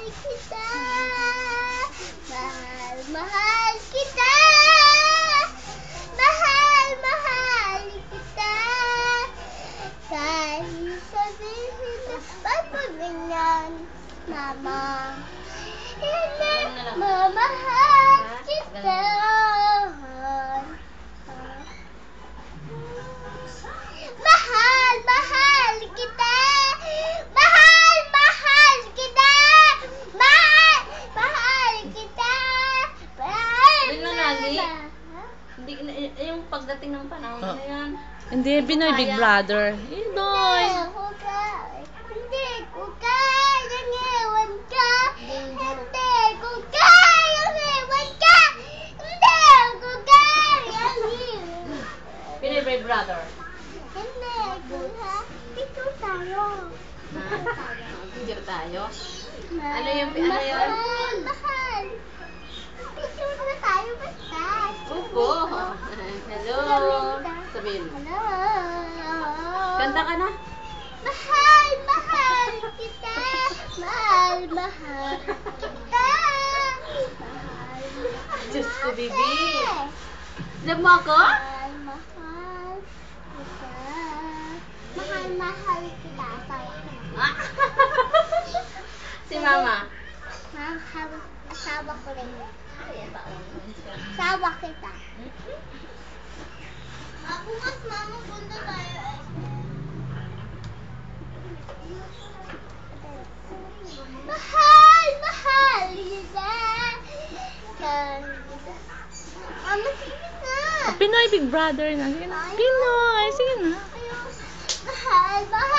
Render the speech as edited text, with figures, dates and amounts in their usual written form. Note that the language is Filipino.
kita. Mahal, mahal kita. Mahal, mahal kita. Kahit sabihin na ba't mo ganyan, Mama? Hindi, mamahal kita. Mahal, mahal kita. Mahal, mahal kita. Mahal, mahal kita. Mahal, Yun lang lagi? Hindi, yung pagdating ng panahon na yan. Hindi, Pinoy Big Brother. Pinoy. Hindi ko kayang ewan ka. Hindi ko kayang ewan ka. Hindi ko kayang ewan. Pinoy Big Brother. Hindi ko ha. Picture tayo. Picture tayo. Ano Mahal, yung, ano yun? mahal. Picture na tayo basta. Opo. Hello. Sabihin mo. Hello. Kanta ka na. Mahal, mahal kita. Mahal, mahal kita. Mahal, mahal Diyos ko, kita. baby. Love mo ako? Mahal, mahal kita. Mahal, mahal kita. Asawa ko. Si Mama. Mahal, asawa ko rin. Asawa kita. Bukas, Mama, punta tayo. Mahal, mahal kita. Mama, sige na. Pinoy Big Brother na. Sige na. Pinoy. Sige na. Mahal, mahal